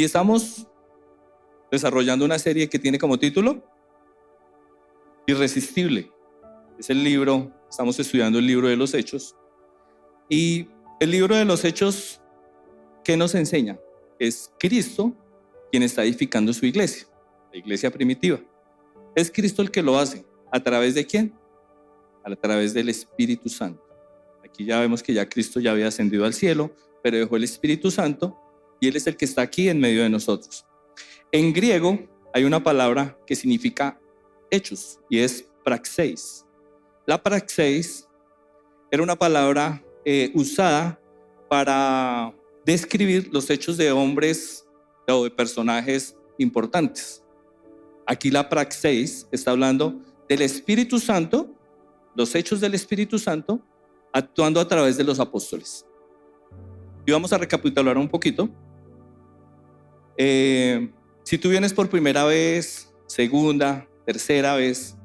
Y estamos desarrollando una serie que tiene como título Irresistible. Es el libro, estamos estudiando el libro de los Hechos. Y el libro de los Hechos, ¿qué nos enseña? Es Cristo quien está edificando su iglesia, la iglesia primitiva. Es Cristo el que lo hace. ¿A través de quién? A través del Espíritu Santo. Aquí ya vemos que ya Cristo ya había ascendido al cielo, pero dejó el Espíritu Santo y Él es el que está aquí en medio de nosotros. En griego hay una palabra que significa hechos y es praxeis. La praxeis era una palabra usada para describir los hechos de hombres o de personajes importantes. Aquí la praxeis está hablando del Espíritu Santo, los hechos del Espíritu Santo actuando a través de los apóstoles. Y vamos a recapitular un poquito. Si tú vienes por primera vez, segunda, tercera vez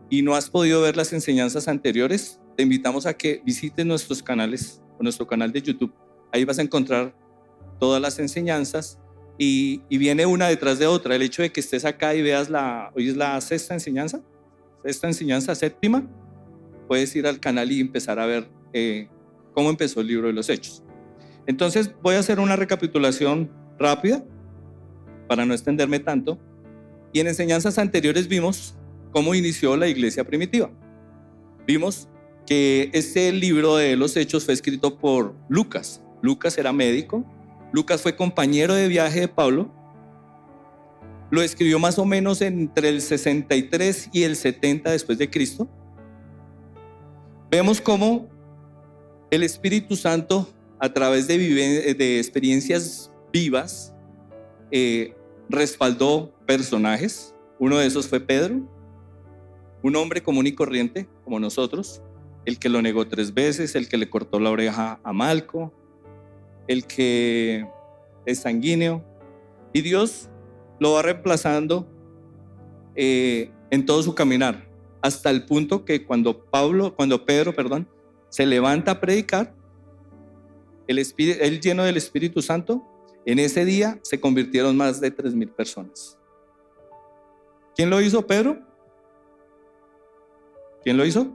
y no has podido ver las enseñanzas anteriores, te invitamos a que visites nuestros canales o nuestro canal de YouTube. Ahí vas a encontrar todas las enseñanzas y viene una detrás de otra. El hecho de que estés acá y veas hoy es la sexta enseñanza, séptima, puedes ir al canal y empezar a ver cómo empezó el libro de los Hechos. Entonces voy a hacer una recapitulación rápida para no extenderme tanto. Y en enseñanzas anteriores vimos cómo inició la iglesia primitiva. Vimos que este libro de los Hechos fue escrito por Lucas. Lucas era médico. Lucas fue compañero de viaje de Pablo. Lo escribió más o menos entre el 63 y el 70 después de Cristo. Vemos cómo el Espíritu Santo, a través de experiencias vivas, respaldó personajes. Uno de esos fue Pedro, un hombre común y corriente como nosotros, el que lo negó 3 veces, el que le cortó la oreja a Malco, el que es sanguíneo, y Dios lo va reemplazando en todo su caminar, hasta el punto que cuando Pedro se levanta a predicar, él lleno del Espíritu Santo, en ese día se convirtieron más de 3,000 personas. ¿Quién lo hizo, Pedro? ¿Quién lo hizo?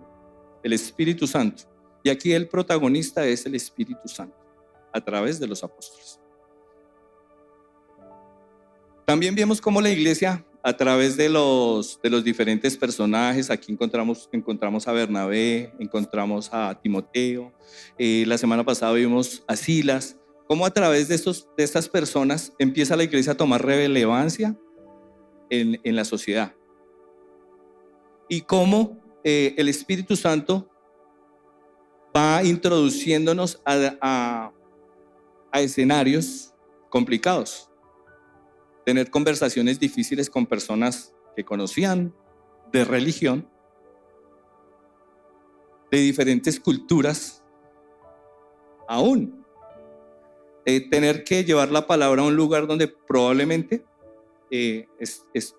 El Espíritu Santo. Y aquí el protagonista es el Espíritu Santo, a través de los apóstoles. También vemos cómo la iglesia, a través de los diferentes personajes, aquí encontramos a Bernabé, encontramos a Timoteo, la semana pasada vimos a Silas, cómo a través de estas personas empieza la iglesia a tomar relevancia en la sociedad. Y cómo el Espíritu Santo va introduciéndonos a escenarios complicados. Tener conversaciones difíciles con personas que conocían de religión, de diferentes culturas, aún tener que llevar la palabra a un lugar donde probablemente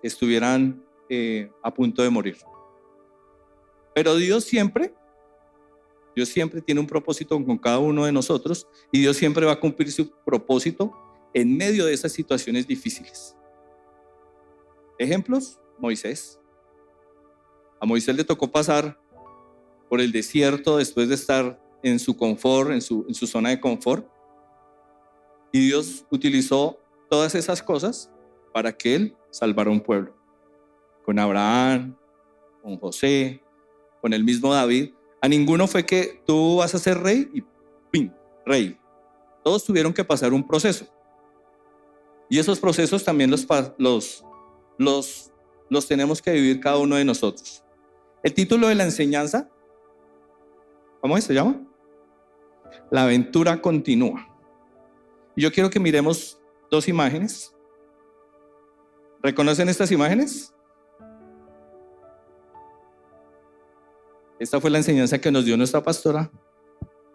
estuvieran a punto de morir. Pero Dios siempre tiene un propósito con cada uno de nosotros y Dios siempre va a cumplir su propósito en medio de esas situaciones difíciles. Ejemplos: Moisés. A Moisés le tocó pasar por el desierto después de estar en su confort, en su zona de confort. Y Dios utilizó todas esas cosas para que él salvara un pueblo. Con Abraham, con José, con el mismo David. A ninguno fue que tú vas a ser rey y ¡pim! Rey. Todos tuvieron que pasar un proceso. Y esos procesos también los tenemos que vivir cada uno de nosotros. El título de la enseñanza, ¿cómo se llama? La aventura continúa. Y yo quiero que miremos 2 imágenes. ¿Reconocen estas imágenes? Esta fue la enseñanza que nos dio nuestra pastora.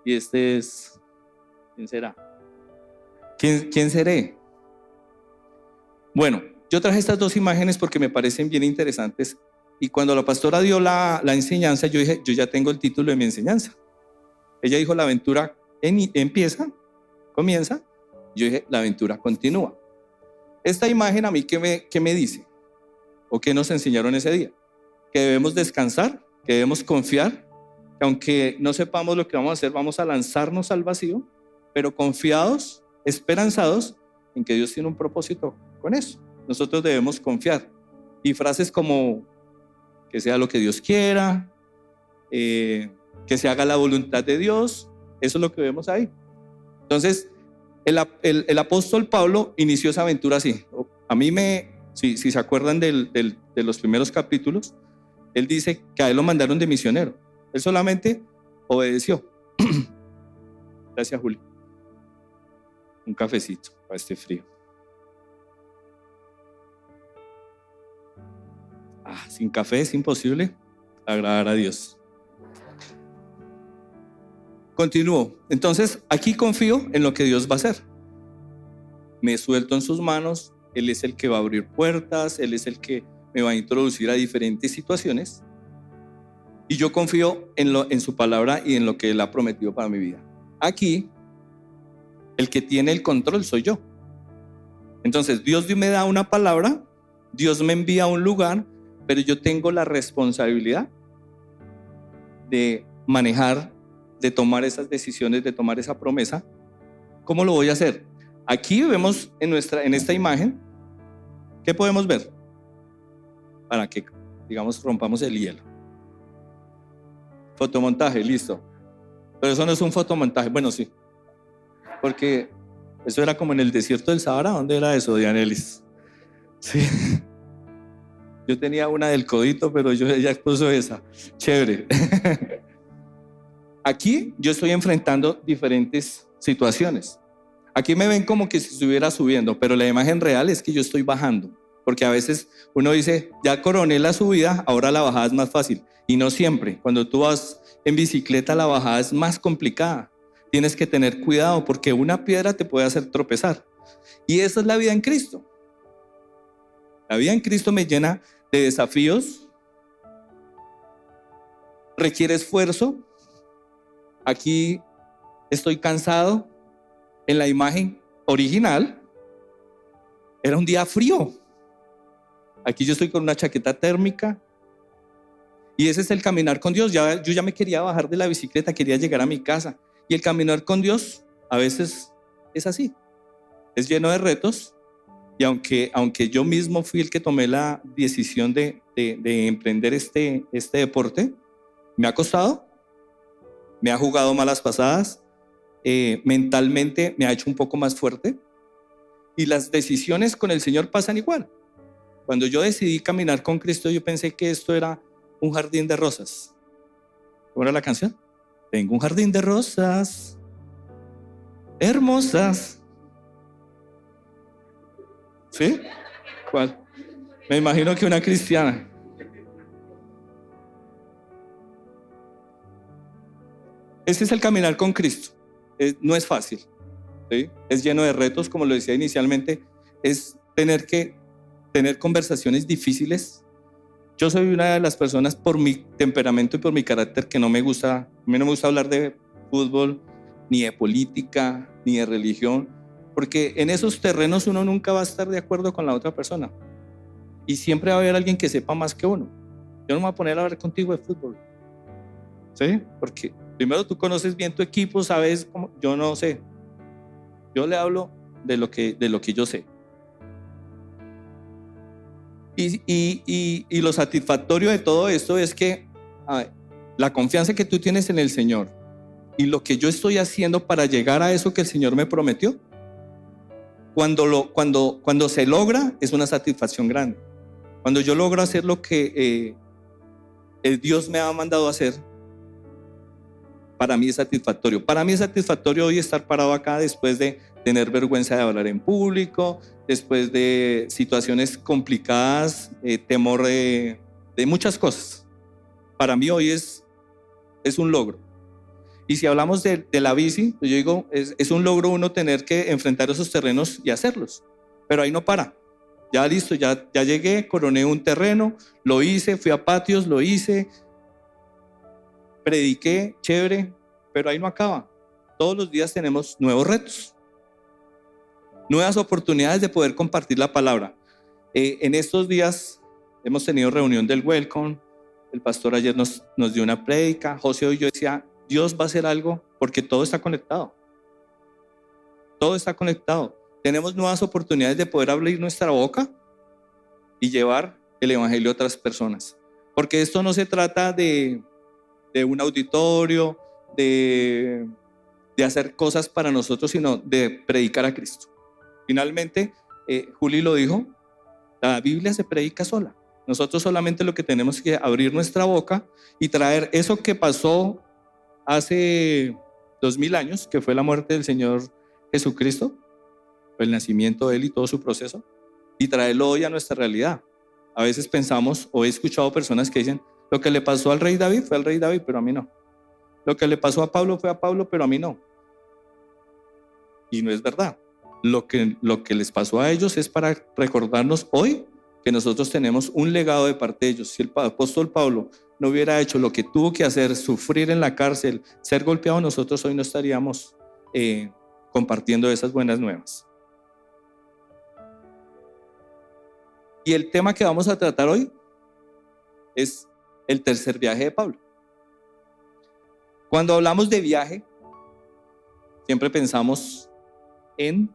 Y este es... ¿Quién será? ¿Quién seré? Bueno, yo traje estas 2 imágenes porque me parecen bien interesantes. Y cuando la pastora dio la enseñanza, yo dije, yo ya tengo el título de mi enseñanza. Ella dijo, la aventura comienza. Yo dije, la aventura continúa. Esta imagen a mí, ¿qué me dice? ¿O qué nos enseñaron ese día? Que debemos descansar, que debemos confiar, que aunque no sepamos lo que vamos a hacer, vamos a lanzarnos al vacío, pero confiados, esperanzados en que Dios tiene un propósito con eso. Nosotros debemos confiar. Y frases como que sea lo que Dios quiera, que se haga la voluntad de Dios, eso es lo que vemos ahí. Entonces, el apóstol Pablo inició esa aventura así. A mí si se acuerdan de los primeros capítulos, él dice que a él lo mandaron de misionero. Él solamente obedeció. Gracias, Julio. Un cafecito para este frío. Sin café es imposible agradar a Dios. Continúo. Entonces, aquí confío en lo que Dios va a hacer. Me suelto en sus manos. Él es el que va a abrir puertas. Él es el que me va a introducir a diferentes situaciones. Y yo confío en su palabra y en lo que Él ha prometido para mi vida. Aquí, el que tiene el control soy yo. Entonces, Dios me da una palabra, Dios me envía a un lugar, pero yo tengo la responsabilidad de manejar, de tomar esas decisiones, de tomar esa promesa. ¿Cómo lo voy a hacer? Aquí vemos en esta imagen, ¿qué podemos ver? Para que, digamos, rompamos el hielo. Fotomontaje, listo. Pero eso no es un fotomontaje. Bueno, sí. Porque eso era como en el desierto del Sahara. ¿Dónde era eso, Dianelis? Sí. Yo tenía una del codito, pero ella expuso esa. Chévere. Aquí yo estoy enfrentando diferentes situaciones. Aquí me ven como que si estuviera subiendo, pero la imagen real es que yo estoy bajando. Porque a veces uno dice, ya coroné la subida, ahora la bajada es más fácil. Y no siempre. Cuando tú vas en bicicleta, la bajada es más complicada. Tienes que tener cuidado porque una piedra te puede hacer tropezar. Y esa es la vida en Cristo. La vida en Cristo me llena de desafíos, requiere esfuerzo. Aquí estoy cansado. En la imagen original era un día frío. Aquí yo estoy con una chaqueta térmica. Y ese es el caminar con Dios. Yo ya me quería bajar de la bicicleta, quería llegar a mi casa. Y el caminar con Dios a veces es así. Es lleno de retos. Y aunque yo mismo fui el que tomé la decisión de emprender este deporte, me ha costado, me ha jugado malas pasadas, mentalmente me ha hecho un poco más fuerte. Y las decisiones con el Señor pasan igual. Cuando yo decidí caminar con Cristo, yo pensé que esto era un jardín de rosas. ¿Cómo era la canción? Tengo un jardín de rosas hermosas. ¿Sí? ¿Cuál? Me imagino que una cristiana. Ese es el caminar con Cristo. No es fácil, ¿sí? Es lleno de retos, como lo decía inicialmente. Es tener que tener conversaciones difíciles. Yo soy una de las personas, por mi temperamento y por mi carácter, que a mí no me gusta hablar de fútbol, ni de política, ni de religión, porque en esos terrenos uno nunca va a estar de acuerdo con la otra persona. Y siempre va a haber alguien que sepa más que uno. Yo no me voy a poner a hablar contigo de fútbol, ¿sí? Porque primero tú conoces bien tu equipo, sabes cómo. Yo no sé. Yo le hablo de lo que yo sé. Y lo satisfactorio de todo esto es que la confianza que tú tienes en el Señor y lo que yo estoy haciendo para llegar a eso que el Señor me prometió, cuando se logra, es una satisfacción grande. Cuando yo logro hacer lo que Dios me ha mandado a hacer, para mí es satisfactorio. Para mí es satisfactorio hoy estar parado acá después de tener vergüenza de hablar en público, después de situaciones complicadas, temor de muchas cosas. Para mí hoy es un logro. Y si hablamos de la bici, pues yo digo, es un logro uno tener que enfrentar esos terrenos y hacerlos. Pero ahí no para. Ya listo, ya llegué, coroné un terreno, lo hice, fui a patios, lo hice, prediqué, chévere, pero ahí no acaba. Todos los días tenemos nuevos retos. nuevas oportunidades de poder compartir la palabra. En estos días hemos tenido reunión del Welcome. El pastor ayer nos dio una prédica. José y yo decía, Dios va a hacer algo porque todo está conectado. Todo está conectado. Tenemos nuevas oportunidades de poder abrir nuestra boca y llevar el evangelio a otras personas. Porque esto no se trata de un auditorio, de hacer cosas para nosotros, sino de predicar a Cristo. Finalmente, Juli lo dijo, la Biblia se predica sola. Nosotros solamente lo que tenemos que abrir nuestra boca y traer eso que pasó hace 2000 años, que fue la muerte del Señor Jesucristo, el nacimiento de Él y todo su proceso, y traerlo hoy a nuestra realidad. A veces pensamos, o he escuchado personas que dicen, lo que le pasó al rey David fue al rey David, pero a mí no. Lo que le pasó a Pablo fue a Pablo, pero a mí no. Y no es verdad. Lo que les pasó a ellos es para recordarnos hoy que nosotros tenemos un legado de parte de ellos. Si el apóstol Pablo no hubiera hecho lo que tuvo que hacer, sufrir en la cárcel, ser golpeado, nosotros hoy no estaríamos compartiendo esas buenas nuevas. Y el tema que vamos a tratar hoy es el tercer viaje de Pablo. Cuando hablamos de viaje, siempre pensamos en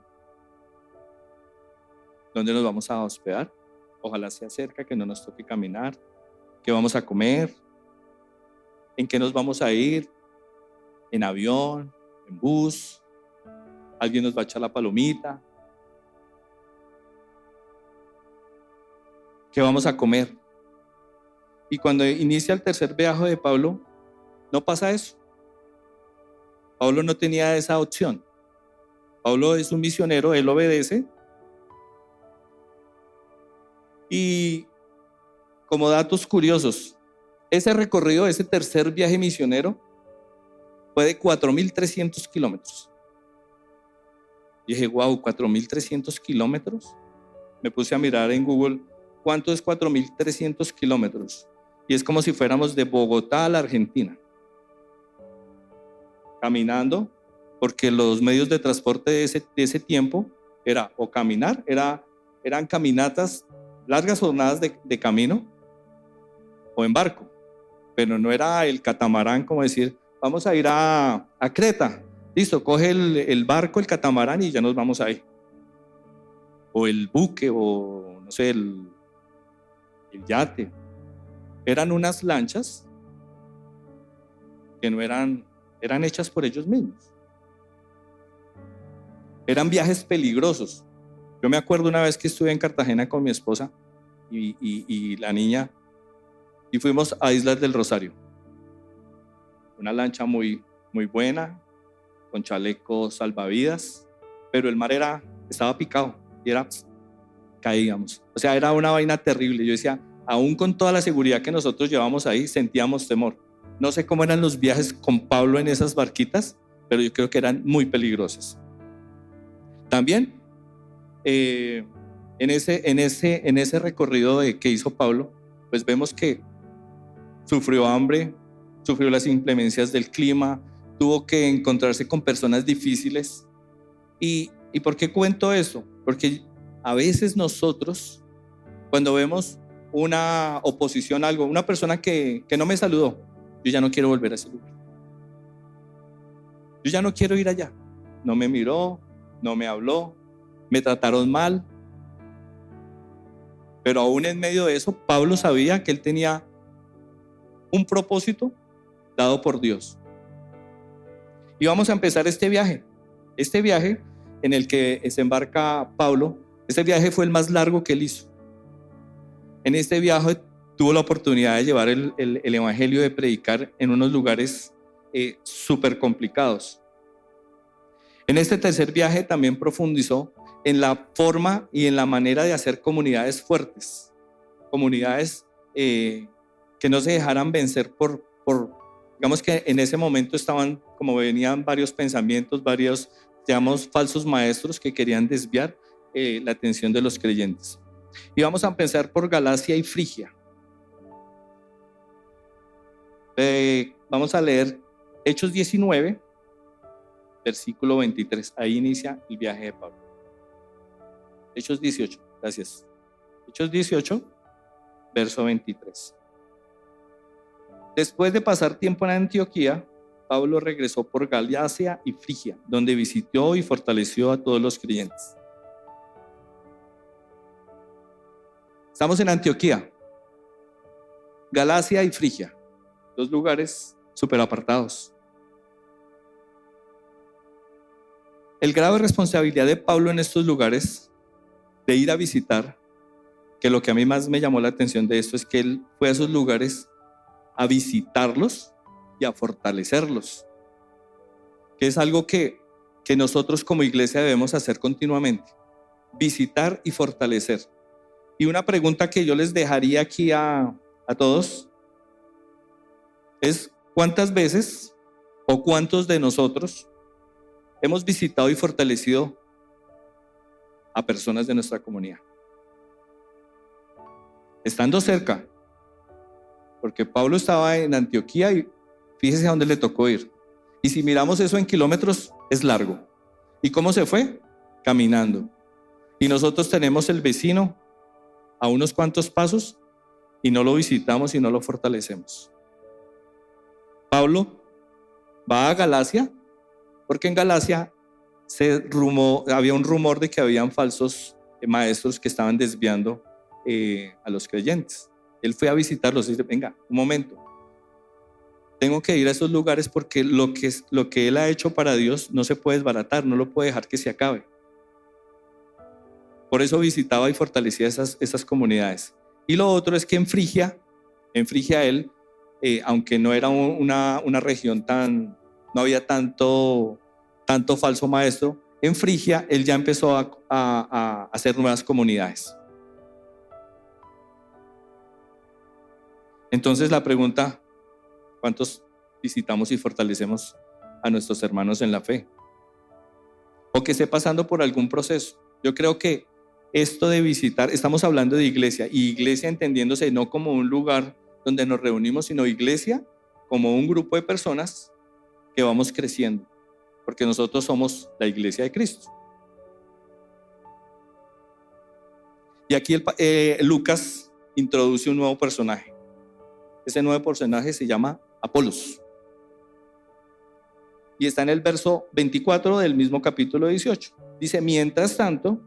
dónde nos vamos a hospedar. Ojalá sea cerca, que no nos toque caminar, qué vamos a comer, en qué nos vamos a ir, en avión, en bus, alguien nos va a echar la palomita, qué vamos a comer. Y cuando inicia el tercer viaje de Pablo, no pasa eso. Pablo no tenía esa opción. Pablo es un misionero, él obedece. Y como datos curiosos, ese recorrido, ese tercer viaje misionero fue de 4.300 kilómetros. Y dije, wow, 4.300 kilómetros. Me puse a mirar en Google, ¿cuánto es 4.300 kilómetros? Y es como si fuéramos de Bogotá a la Argentina. Caminando, porque los medios de transporte de ese tiempo era o caminar, eran caminatas, largas jornadas de camino, o en barco, pero no era el catamarán como decir, vamos a ir a Creta, listo, coge el barco, el catamarán y ya nos vamos ahí, o el buque, o no sé, el yate. Eran unas lanchas que no eran hechas por ellos mismos. Eran viajes peligrosos. Yo me acuerdo una vez que estuve en Cartagena con mi esposa y la niña, y fuimos a Islas del Rosario. Una lancha muy, muy buena, con chalecos salvavidas, pero el mar estaba picado y caíamos. O sea, era una vaina terrible. Yo decía, aún con toda la seguridad que nosotros llevamos ahí, sentíamos temor. No sé cómo eran los viajes con Pablo en esas barquitas, pero yo creo que eran muy peligrosas. También en ese recorrido que hizo Pablo, pues vemos que sufrió hambre, sufrió las inclemencias del clima, tuvo que encontrarse con personas difíciles. ¿Y por qué cuento eso? Porque a veces nosotros, cuando vemos una oposición a algo, una persona que no me saludó, yo ya no quiero volver a ese lugar. Yo ya no quiero ir allá. No me miró, no me habló, me trataron mal. Pero aún en medio de eso, Pablo sabía que él tenía un propósito dado por Dios. Y vamos a empezar este viaje en el que se embarca Pablo. Este viaje fue el más largo que él hizo. En este viaje tuvo la oportunidad de llevar el evangelio, de predicar en unos lugares súper complicados. En este tercer viaje también profundizó en la forma y en la manera de hacer comunidades fuertes, comunidades que no se dejaran vencer por, digamos que en ese momento estaban, como venían varios pensamientos, varios, digamos, falsos maestros que querían desviar la atención de los creyentes. Y vamos a empezar por Galacia y Frigia. Vamos a leer Hechos 19, versículo 23. Ahí inicia el viaje de Pablo. Hechos 18, gracias. Hechos 18, verso 23. Después de pasar tiempo en Antioquía, Pablo regresó por Galacia y Frigia, donde visitó y fortaleció a todos los creyentes. Estamos en Antioquía, Galacia y Frigia, dos lugares súper apartados. El grado de responsabilidad de Pablo en estos lugares, de ir a visitar, que lo que a mí más me llamó la atención de esto es que él fue a esos lugares a visitarlos y a fortalecerlos, que es algo que nosotros como iglesia debemos hacer continuamente, visitar y fortalecer. Y una pregunta que yo les dejaría aquí a todos es: ¿cuántas veces o cuántos de nosotros hemos visitado y fortalecido a personas de nuestra comunidad? Estando cerca, porque Pablo estaba en Antioquía y fíjese a dónde le tocó ir. Y si miramos eso en kilómetros, es largo. ¿Y cómo se fue? Caminando. Y nosotros tenemos el vecino a unos cuantos pasos y no lo visitamos y no lo fortalecemos. Pablo va a Galacia, porque en Galacia había un rumor de que habían falsos maestros que estaban desviando a los creyentes. Él fue a visitarlos y dice: venga, un momento, tengo que ir a esos lugares porque lo que él ha hecho para Dios no se puede desbaratar, no lo puede dejar que se acabe. Por eso visitaba y fortalecía esas comunidades. Y lo otro es que en Frigia él, aunque no era una región no había tanto falso maestro, en Frigia él ya empezó a hacer nuevas comunidades. Entonces la pregunta: ¿cuántos visitamos y fortalecemos a nuestros hermanos en la fe? O que esté pasando por algún proceso. Yo creo que esto de visitar, estamos hablando de iglesia, y iglesia entendiéndose no como un lugar donde nos reunimos, sino iglesia como un grupo de personas que vamos creciendo, porque nosotros somos la iglesia de Cristo. Y aquí Lucas introduce un nuevo personaje. Ese nuevo personaje se llama Apolos. Y está en el verso 24 del mismo capítulo 18. Dice: mientras tanto,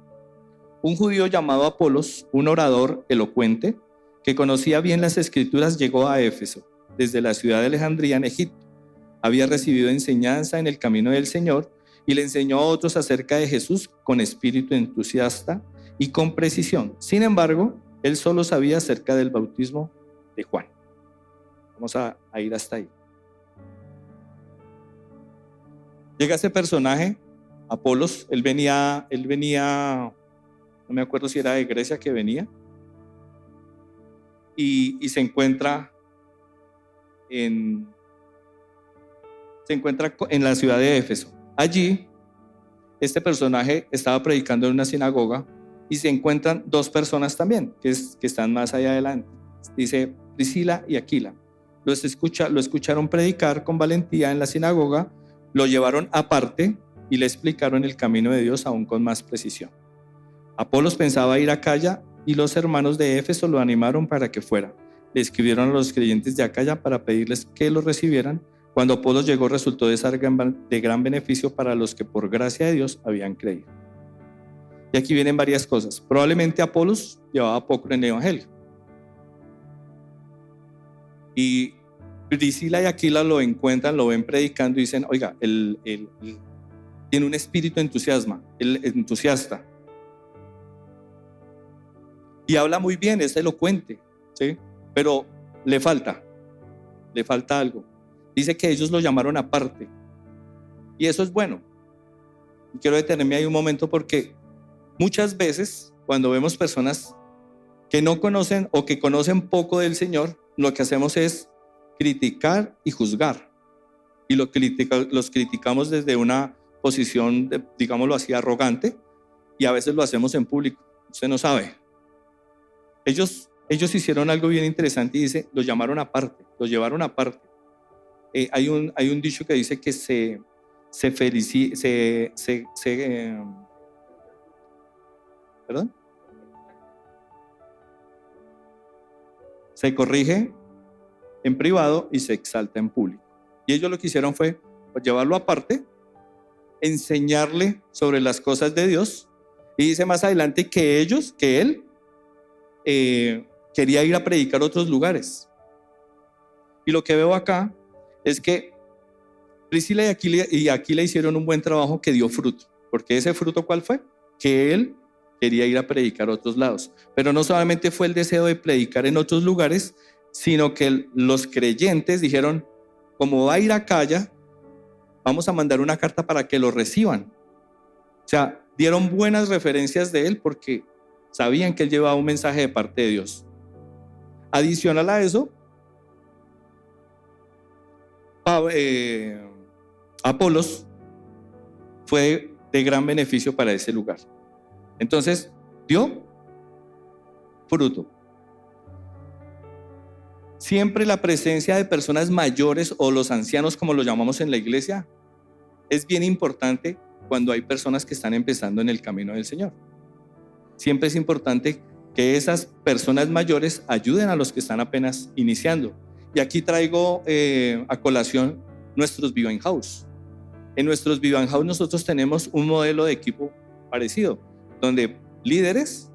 un judío llamado Apolos, un orador elocuente, que conocía bien las escrituras, llegó a Éfeso, desde la ciudad de Alejandría en Egipto. Había recibido enseñanza en el camino del Señor y le enseñó a otros acerca de Jesús con espíritu entusiasta y con precisión. Sin embargo, él solo sabía acerca del bautismo de Juan. Vamos a ir hasta ahí. Llega ese personaje, Apolos. Él venía, no me acuerdo si era de Grecia que venía, y se encuentra en la ciudad de Éfeso. Allí, este personaje estaba predicando en una sinagoga y se encuentran dos personas también que están más allá adelante. Dice Priscila y Aquila. Lo escucharon predicar con valentía en la sinagoga, lo llevaron aparte y le explicaron el camino de Dios aún con más precisión. Apolos pensaba ir a Acaya y los hermanos de Éfeso lo animaron para que fuera. Le escribieron a los creyentes de Acaya para pedirles que lo recibieran. Cuando Apolos llegó, resultó de ser de gran beneficio para los que por gracia de Dios habían creído. Y aquí vienen varias cosas. Probablemente Apolos llevaba poco en el evangelio. Y Priscila y Aquila lo encuentran, lo ven predicando y dicen: oiga, él tiene un espíritu entusiasta. Y habla muy bien, es elocuente, ¿sí? Pero le falta algo. Dice que ellos lo llamaron aparte. Y eso es bueno. Y quiero detenerme ahí un momento, porque muchas veces cuando vemos personas que no conocen o que conocen poco del Señor, lo que hacemos es criticar y juzgar. Y los criticamos desde una posición, digámoslo así, arrogante, y a veces lo hacemos en público. Usted no sabe. Ellos hicieron algo bien interesante y dice: lo llamaron aparte, lo llevaron aparte. Hay un dicho que dice que ¿Perdón? Se corrige en privado y se exalta en público. Y ellos lo que hicieron fue llevarlo aparte, enseñarle sobre las cosas de Dios, y dice más adelante que él quería ir a predicar a otros lugares. Y lo que veo acá es que Priscila y Aquila hicieron un buen trabajo que dio fruto. Porque ese fruto, ¿cuál fue? Que él quería ir a predicar a otros lados. Pero no solamente fue el deseo de predicar en otros lugares, sino que los creyentes dijeron, como va a ir a Acaya, vamos a mandar una carta para que lo reciban. O sea, dieron buenas referencias de él porque sabían que él llevaba un mensaje de parte de Dios. Adicional a eso, Apolos fue de gran beneficio para ese lugar. Entonces, dio fruto. Siempre la presencia de personas mayores o los ancianos, como lo llamamos en la iglesia, es bien importante cuando hay personas que están empezando en el camino del Señor. Siempre es importante que esas personas mayores ayuden a los que están apenas iniciando. Y aquí traigo a colación nuestros Viva House. En nuestros Viva House nosotros tenemos un modelo de equipo parecido, donde líderes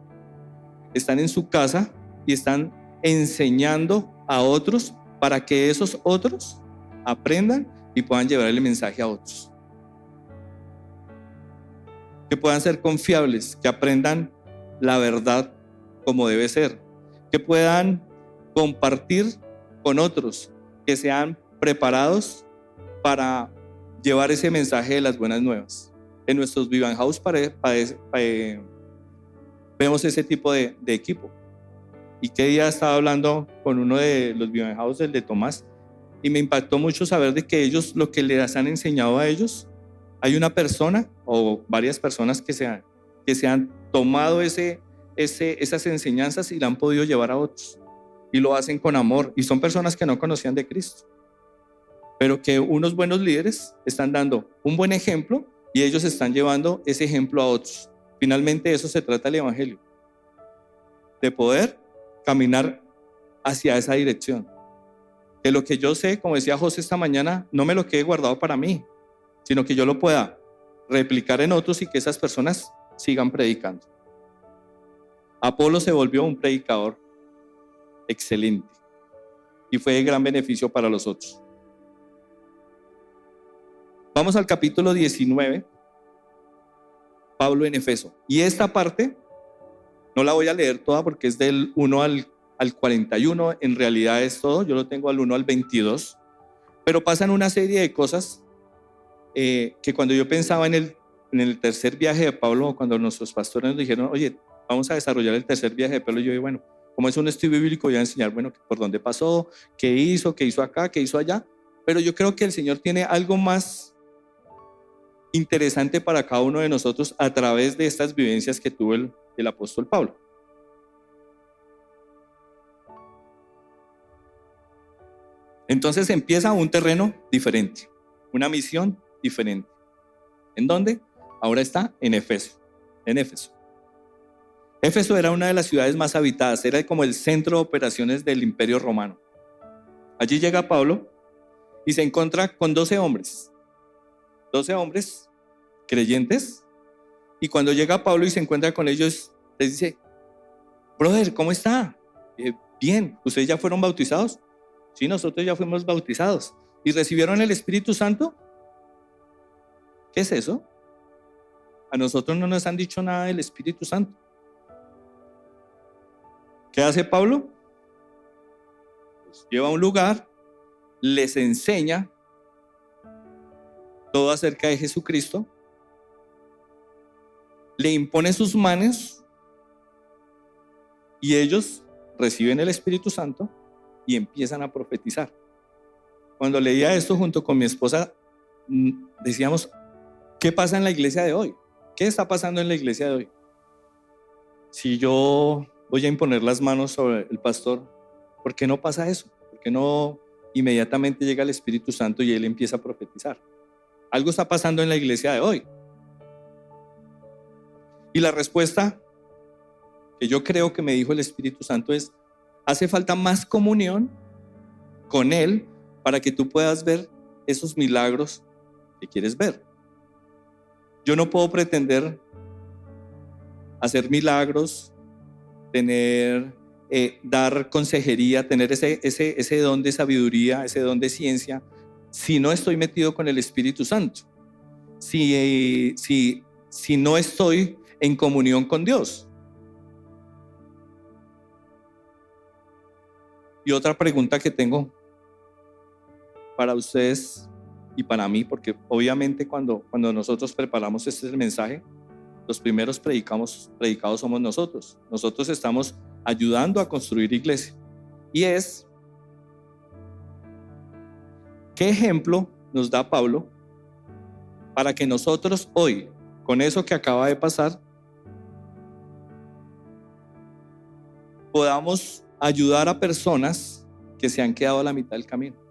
están en su casa y están enseñando a otros para que esos otros aprendan y puedan llevar el mensaje a otros. Que puedan ser confiables, que aprendan la verdad como debe ser, que puedan compartir con otros, que sean preparados para llevar ese mensaje de las buenas nuevas. En nuestros Viva House vemos ese tipo de equipo. Y qué día estaba hablando con uno de los Viva House, el de Tomás, y me impactó mucho saber de que ellos, lo que les han enseñado a ellos, hay una persona o varias personas que se han tomado esas enseñanzas y la han podido llevar a otros. Y lo hacen con amor. Y son personas que no conocían de Cristo. Pero que unos buenos líderes están dando un buen ejemplo y ellos están llevando ese ejemplo a otros. Finalmente, de eso se trata el evangelio. De poder caminar hacia esa dirección. Que lo que yo sé, como decía José esta mañana, no me lo quede guardado para mí, sino que yo lo pueda replicar en otros y que esas personas sigan predicando. Apolo se volvió un predicador excelente y fue de gran beneficio para los otros. Vamos al capítulo 19, Pablo en Efeso. Y esta parte no la voy a leer toda porque es del 1 al 41, en realidad es todo, yo lo tengo al 1 al 22, pero pasan una serie de cosas que cuando yo pensaba en el tercer viaje de Pablo, cuando nuestros pastores nos dijeron, oye, vamos a desarrollar el tercer viaje de Pablo, yo dije, bueno, como es un estudio bíblico, voy a enseñar, bueno, por dónde pasó, qué hizo acá, qué hizo allá, pero yo creo que el Señor tiene algo más interesante para cada uno de nosotros a través de estas vivencias que tuvo el apóstol Pablo. Entonces empieza un terreno diferente, una misión diferente. ¿En dónde? Ahora está en Éfeso. Éfeso era una de las ciudades más habitadas, era como el centro de operaciones del Imperio Romano. Allí llega Pablo y se encuentra con 12 hombres creyentes, y cuando llega Pablo y se encuentra con ellos, les dice, brother, ¿cómo está? Bien, ¿ustedes ya fueron bautizados? Sí, nosotros ya fuimos bautizados. ¿Y recibieron el Espíritu Santo? ¿Qué es eso? A nosotros no nos han dicho nada del Espíritu Santo. ¿Qué hace Pablo? Los lleva a un lugar, les enseña todo acerca de Jesucristo, le impone sus manos y ellos reciben el Espíritu Santo y empiezan a profetizar. Cuando leía esto junto con mi esposa, decíamos, ¿qué pasa en la iglesia de hoy? ¿Qué está pasando en la iglesia de hoy? Si yo voy a imponer las manos sobre el pastor, ¿por qué no pasa eso? ¿Por qué no inmediatamente llega el Espíritu Santo y él empieza a profetizar? Algo está pasando en la iglesia de hoy. Y la respuesta que yo creo que me dijo el Espíritu Santo es: hace falta más comunión con Él para que tú puedas ver esos milagros que quieres ver. Yo no puedo pretender hacer milagros, dar consejería, tener ese don de sabiduría, ese don de ciencia, si no estoy metido con el Espíritu Santo, si no estoy en comunión con Dios. Y otra pregunta que tengo para ustedes y para mí, porque obviamente cuando nosotros preparamos este mensaje, los primeros predicados somos nosotros. Nosotros estamos ayudando a construir iglesia. Y es: ¿qué ejemplo nos da Pablo para que nosotros hoy, con eso que acaba de pasar, podamos ayudar a personas que se han quedado a la mitad del camino?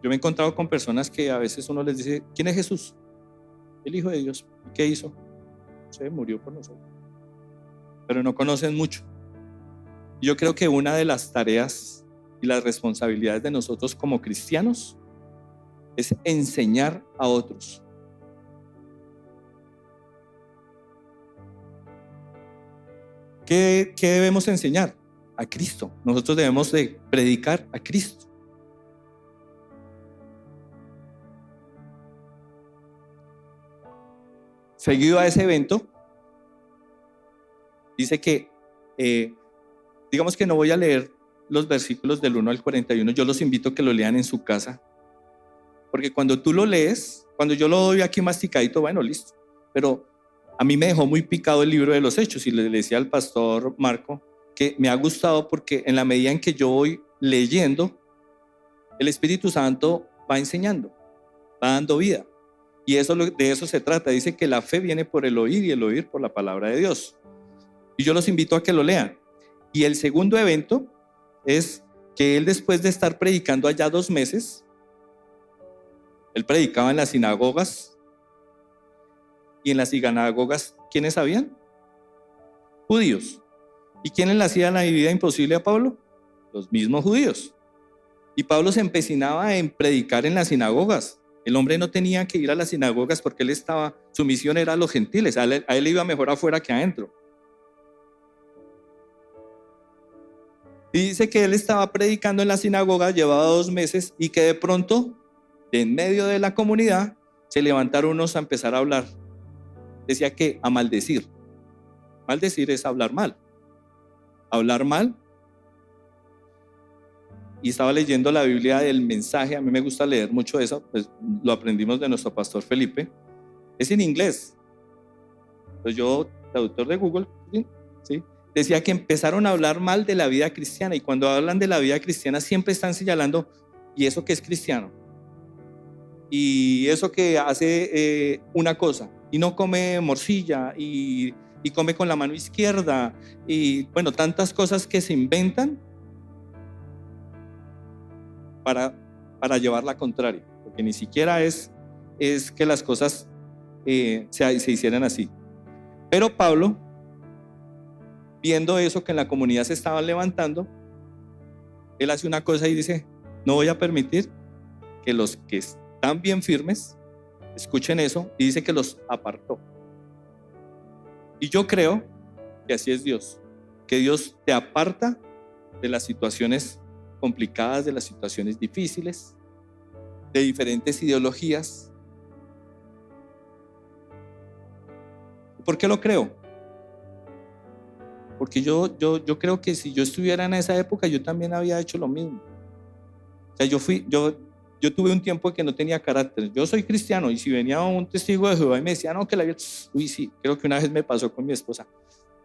Yo me he encontrado con personas que a veces uno les dice: ¿quién es Jesús? El Hijo de Dios. ¿Y qué hizo? Se murió por nosotros. Pero no conocen mucho. Yo creo que una de las tareas y las responsabilidades de nosotros como cristianos es enseñar a otros. ¿Qué debemos enseñar? A Cristo. Nosotros debemos de predicar a Cristo. Seguido a ese evento, dice que, digamos que no voy a leer los versículos del 1 al 41, yo los invito a que lo lean en su casa, porque cuando tú lo lees, cuando yo lo doy aquí masticadito, bueno, listo, pero a mí me dejó muy picado el libro de los Hechos, y le decía al pastor Marco que me ha gustado porque en la medida en que yo voy leyendo, el Espíritu Santo va enseñando, va dando vida. Y de eso se trata. Dice que la fe viene por el oír y el oír por la palabra de Dios. Y yo los invito a que lo lean. Y el segundo evento es que él, después de estar predicando allá 2 meses, él predicaba en las sinagogas. Y en las sinagogas, ¿quiénes habían? Judíos. ¿Y quiénes le hacían la vida imposible a Pablo? Los mismos judíos. Y Pablo se empecinaba en predicar en las sinagogas. El hombre no tenía que ir a las sinagogas porque su misión era a los gentiles. A él le iba mejor afuera que adentro. Y dice que él estaba predicando en la sinagoga, llevaba 2 meses, y que de pronto, de en medio de la comunidad, se levantaron unos a empezar a hablar. Decía que a maldecir. Maldecir es hablar mal. Hablar mal. Y estaba leyendo la Biblia del mensaje. A mí me gusta leer mucho eso, pues lo aprendimos de nuestro pastor Felipe. Es en inglés. Pues yo, traductor de Google, ¿sí? Decía que empezaron a hablar mal de la vida cristiana, y cuando hablan de la vida cristiana siempre están señalando: ¿y eso que es cristiano? Y eso que hace una cosa, y no come morcilla, y come con la mano izquierda, y bueno, tantas cosas que se inventan para llevar la contraria, porque ni siquiera es que las cosas se hicieran así. Pero Pablo, viendo eso, que en la comunidad se estaban levantando, él hace una cosa y dice: no voy a permitir que los que están bien firmes escuchen eso, y dice que los apartó. Y yo creo que así es Dios, que Dios te aparta de las situaciones complicadas, de las situaciones difíciles, de diferentes ideologías. ¿Por qué lo creo? Porque yo creo que si yo estuviera en esa época, yo también había hecho lo mismo. O sea, yo tuve un tiempo que no tenía carácter. Yo soy cristiano, y si venía un testigo de Jehová y me decía: no, que la Biblia... Uy, sí, creo que una vez me pasó con mi esposa.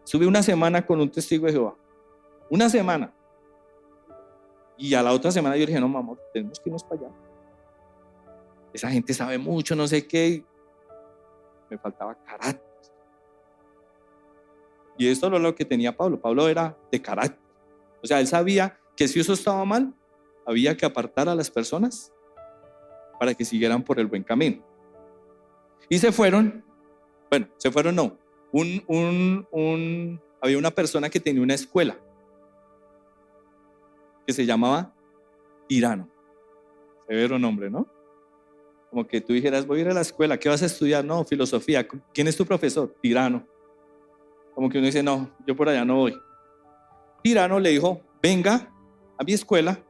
Estuve una semana con un testigo de Jehová. Una semana. Y a la otra semana yo le dije: no, mi amor, tenemos que irnos para allá. Esa gente sabe mucho, no sé qué. Me faltaba carácter. Y esto es lo que tenía Pablo. Pablo era de carácter. O sea, él sabía que si eso estaba mal, había que apartar a las personas para que siguieran por el buen camino. Y se fueron, Bueno, se fueron no. Había una persona que tenía una escuela que se llamaba Tirano. Severo nombre, ¿no? Como que tú dijeras, voy a ir a la escuela, ¿qué vas a estudiar? No, filosofía. ¿Quién es tu profesor? Tirano. Como que uno dice, no, yo por allá no voy. Tirano le dijo, venga a mi escuela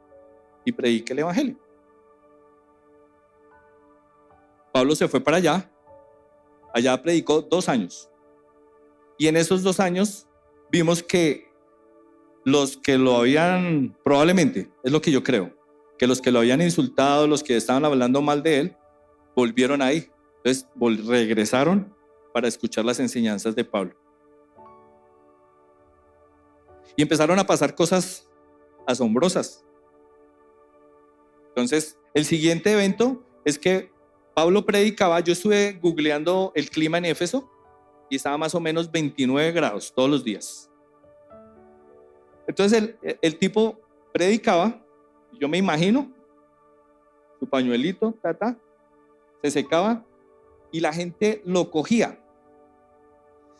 y predique el evangelio. Pablo se fue para allá predicó 2 años. Y en esos 2 años vimos que los que lo habían, probablemente, es lo que yo creo, que los que lo habían insultado, los que estaban hablando mal de él, volvieron ahí. Entonces regresaron para escuchar las enseñanzas de Pablo. Y empezaron a pasar cosas asombrosas. Entonces, el siguiente evento es que Pablo predicaba. Yo estuve googleando el clima en Éfeso y estaba más o menos 29 grados todos los días. Entonces el tipo predicaba, yo me imagino, su pañuelito, se secaba y la gente lo cogía.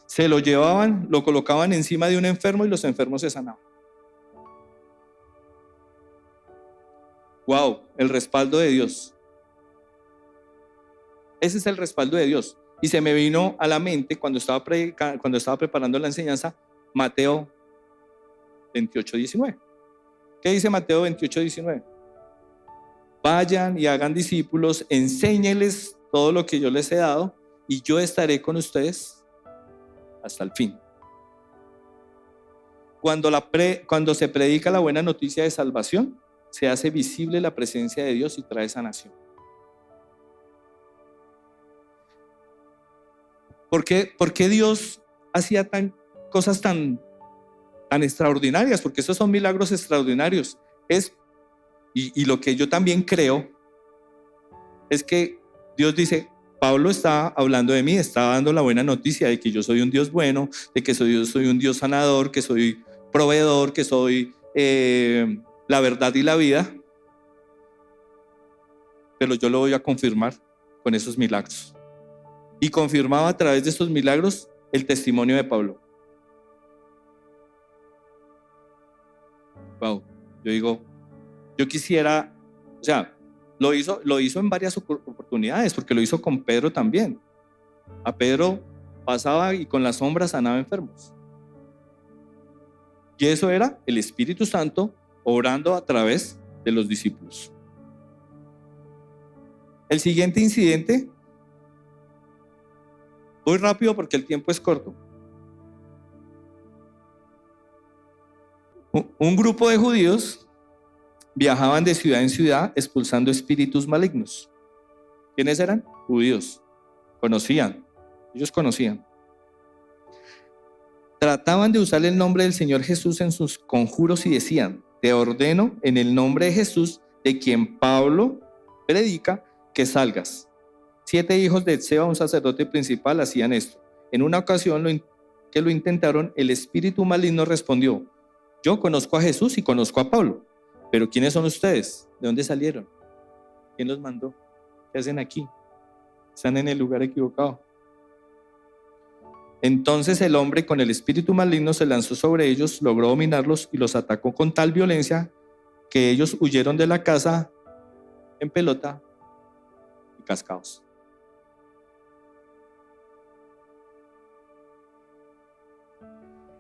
Se lo llevaban, lo colocaban encima de un enfermo y los enfermos se sanaban. Wow, el respaldo de Dios. Ese es el respaldo de Dios. Y se me vino a la mente cuando estaba preparando la enseñanza, Mateo 28:19. ¿Qué dice Mateo 28:19? Vayan y hagan discípulos, enséñeles todo lo que yo les he dado y yo estaré con ustedes hasta el fin. Cuando se predica la buena noticia de salvación, se hace visible la presencia de Dios y trae sanación. ¿Por qué Dios hacía cosas tan extraordinarias? Porque esos son milagros extraordinarios. Y lo que yo también creo es que Dios dice, Pablo está hablando de mí, está dando la buena noticia de que yo soy un Dios bueno, de que soy un Dios sanador, que soy proveedor, que soy la verdad y la vida. Pero yo lo voy a confirmar con esos milagros. Y confirmaba a través de esos milagros el testimonio de Pablo. Wow, yo digo, yo quisiera, o sea, lo hizo en varias oportunidades, porque lo hizo con Pedro también. A Pedro pasaba y con la sombra sanaba enfermos. Y eso era el Espíritu Santo obrando a través de los discípulos. El siguiente incidente, voy rápido porque el tiempo es corto. Un grupo de judíos viajaban de ciudad en ciudad expulsando espíritus malignos. ¿Quiénes eran? Judíos. Ellos conocían. Trataban de usar el nombre del Señor Jesús en sus conjuros y decían, te ordeno en el nombre de Jesús, de quien Pablo predica, que salgas. 7 hijos de Seba, un sacerdote principal, hacían esto. En una ocasión que lo intentaron, el espíritu maligno respondió, yo conozco a Jesús y conozco a Pablo, pero ¿quiénes son ustedes? ¿De dónde salieron? ¿Quién los mandó? ¿Qué hacen aquí? Están en el lugar equivocado. Entonces el hombre con el espíritu maligno se lanzó sobre ellos, logró dominarlos y los atacó con tal violencia que ellos huyeron de la casa en pelota y cascados.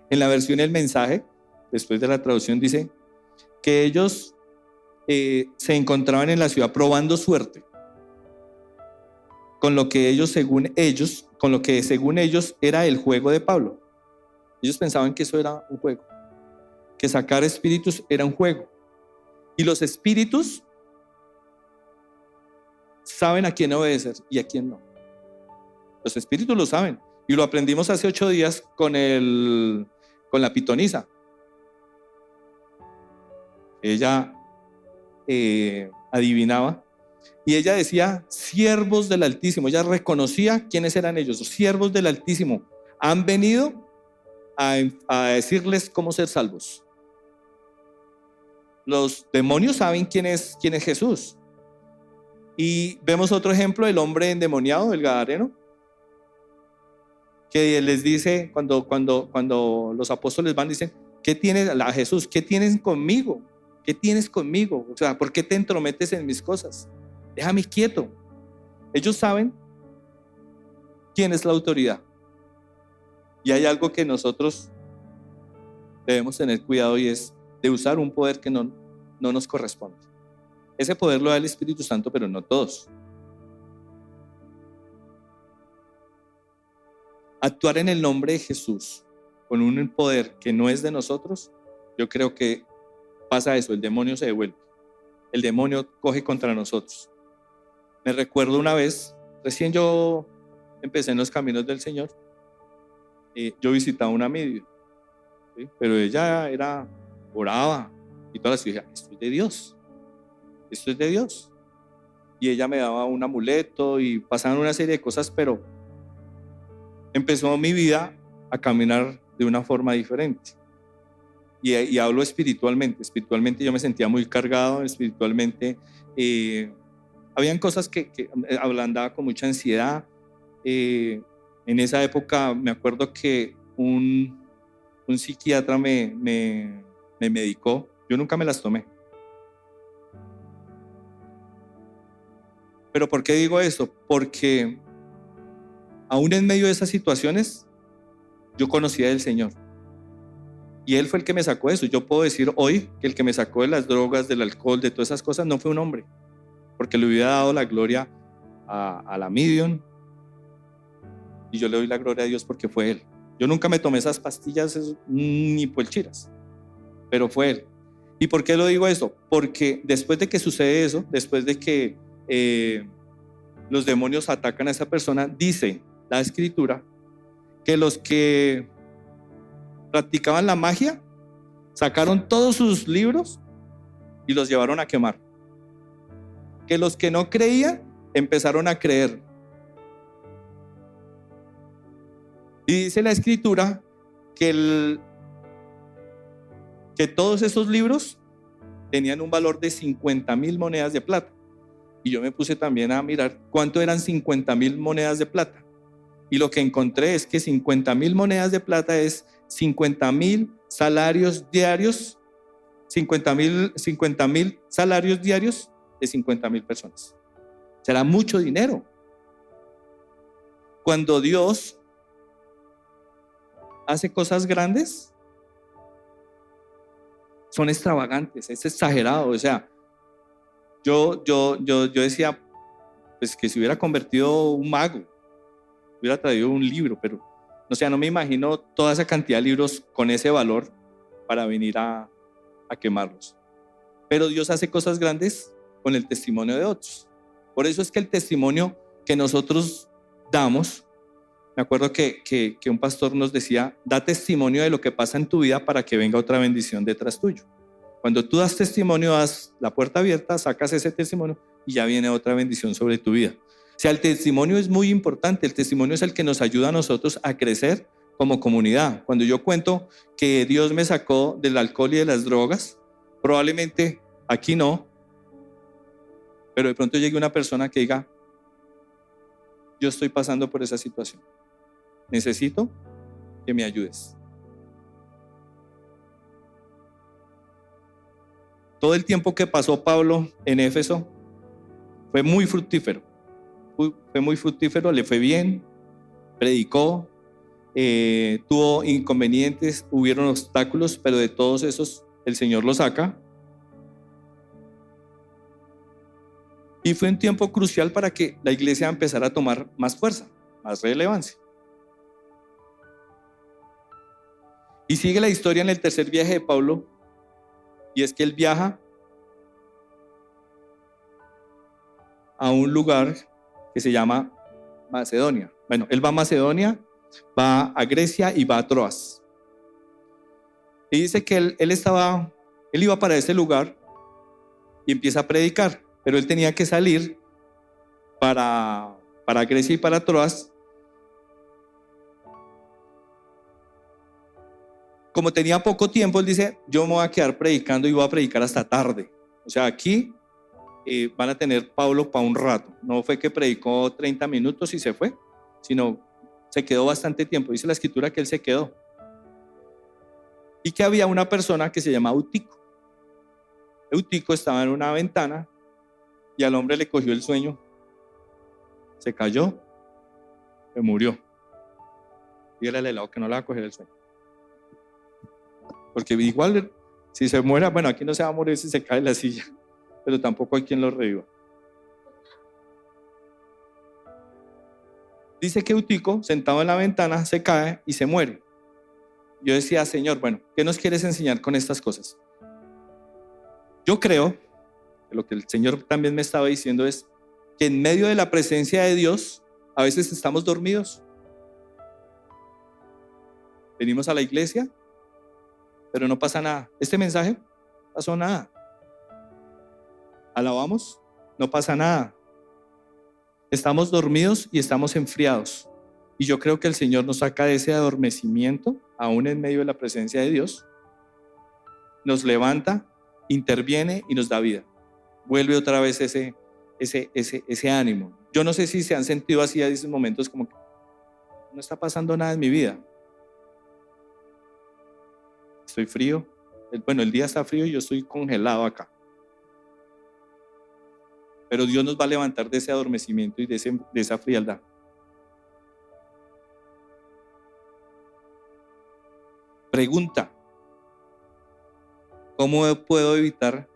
En la versión El Mensaje, después de la traducción, dice que ellos se encontraban en la ciudad probando suerte con lo que según ellos era el juego de Pablo. Ellos pensaban que eso era un juego, que sacar espíritus era un juego. Y los espíritus saben a quién obedecer y a quién no. Los espíritus lo saben. Y lo aprendimos hace 8 días con la pitonisa. Ella adivinaba y ella decía siervos del Altísimo. Ella reconocía quiénes eran ellos. Los siervos del Altísimo han venido a decirles cómo ser salvos. Los demonios saben quién es Jesús. Y vemos otro ejemplo, el hombre endemoniado, el gadareno. que les dice, cuando los apóstoles van, dicen, ¿qué tienes a Jesús? ¿Qué tienes conmigo? ¿Qué tienes conmigo? O sea, ¿por qué te entrometes en mis cosas? Déjame quieto. Ellos saben quién es la autoridad. Y hay algo que nosotros debemos tener cuidado, y es de usar un poder que no nos corresponde. Ese poder lo da el Espíritu Santo, pero no todos. Actuar en el nombre de Jesús con un poder que no es de nosotros, yo creo que pasa eso, el demonio se devuelve. El demonio coge contra nosotros. Me recuerdo una vez, recién yo empecé en los caminos del Señor, yo visitaba una medium, ¿sí? Pero ella oraba y todas las cosas. Esto es de Dios, esto es de Dios. Y ella me daba un amuleto y pasaban una serie de cosas, pero empezó mi vida a caminar de una forma diferente. Y hablo espiritualmente. Espiritualmente yo me sentía muy cargado, espiritualmente habían cosas que andaba con mucha ansiedad. En esa época me acuerdo que un psiquiatra me medicó. Yo nunca me las tomé. ¿Pero por qué digo eso? Porque aún en medio de esas situaciones yo conocía del Señor. Y Él fue el que me sacó de eso. Yo puedo decir hoy que el que me sacó de las drogas, del alcohol, de todas esas cosas, no fue un hombre, porque le hubiera dado la gloria a la medium, y yo le doy la gloria a Dios porque fue Él. Yo nunca me tomé esas pastillas ni polchiras, pero fue Él. ¿Y por qué lo digo eso? Porque después de que sucede eso, después de que los demonios atacan a esa persona, dice la Escritura que los que practicaban la magia sacaron todos sus libros y los llevaron a quemar. Que los que no creían empezaron a creer. Y dice la Escritura que todos esos libros tenían un valor de 50,000 monedas de plata. Y yo me puse también a mirar cuánto eran 50,000 monedas de plata. Y lo que encontré es que 50,000 monedas de plata es 50,000 salarios diarios, 50,000 salarios diarios de 50,000 personas. Será mucho dinero. Cuando Dios hace cosas grandes, son extravagantes, es exagerado. O sea, yo decía, pues, que se hubiera convertido un mago, hubiera traído un libro, pero o sea, no me imagino toda esa cantidad de libros con ese valor para venir a quemarlos. Pero Dios hace cosas grandes con el testimonio de otros. Por eso es que el testimonio que nosotros damos, me acuerdo que un pastor nos decía, da testimonio de lo que pasa en tu vida para que venga otra bendición detrás tuyo. Cuando tú das testimonio, das la puerta abierta, sacas ese testimonio y ya viene otra bendición sobre tu vida. O sea, el testimonio es muy importante. El testimonio es el que nos ayuda a nosotros a crecer como comunidad. Cuando yo cuento que Dios me sacó del alcohol y de las drogas, probablemente aquí no, pero de pronto llegue una persona que diga, yo estoy pasando por esa situación, necesito que me ayudes. Todo el tiempo que pasó Pablo en Éfeso fue muy fructífero. Le fue bien, predicó, tuvo inconvenientes, hubieron obstáculos, pero de todos esos el Señor lo saca. Y fue un tiempo crucial para que la iglesia empezara a tomar más fuerza, más relevancia. Y sigue la historia en el tercer viaje de Pablo, y es que él viaja a un lugar que se llama Macedonia. Bueno, él va a Macedonia, va a Grecia y va a Troas. Y dice que él iba para ese lugar y empieza a predicar, pero él tenía que salir para Grecia y para Troas. Como tenía poco tiempo, él dice, yo me voy a quedar predicando y voy a predicar hasta tarde. O sea, aquí van a tener Pablo para un rato. No fue que predicó 30 minutos y se fue, sino se quedó bastante tiempo. Dice la escritura que él se quedó. Y que había una persona que se llamaba Eutico. Eutico estaba en una ventana y al hombre le cogió el sueño. Se cayó, se murió. Dígale al helado que no le va a coger el sueño. Porque igual, si se muera, bueno, aquí no se va a morir si se cae la silla, pero tampoco hay quien lo reviva. Dice que Eutico, sentado en la ventana, se cae y se muere. Yo decía, Señor, bueno, ¿qué nos quieres enseñar con estas cosas? Yo creo que lo que el Señor también me estaba diciendo es que en medio de la presencia de Dios, a veces estamos dormidos. Venimos a la iglesia, pero no pasa nada. Este mensaje no pasó nada. Alabamos, no pasa nada. Estamos dormidos y estamos enfriados. Y yo creo que el Señor nos saca de ese adormecimiento, aún en medio de la presencia de Dios. Nos levanta, interviene y nos da vida. Vuelve otra vez ese ánimo. Yo no sé si se han sentido así a esos momentos como que no está pasando nada en mi vida. Estoy frío. Bueno, el día está frío y yo estoy congelado acá. Pero Dios nos va a levantar de ese adormecimiento y de esa frialdad. Pregunta: ¿cómo puedo evitar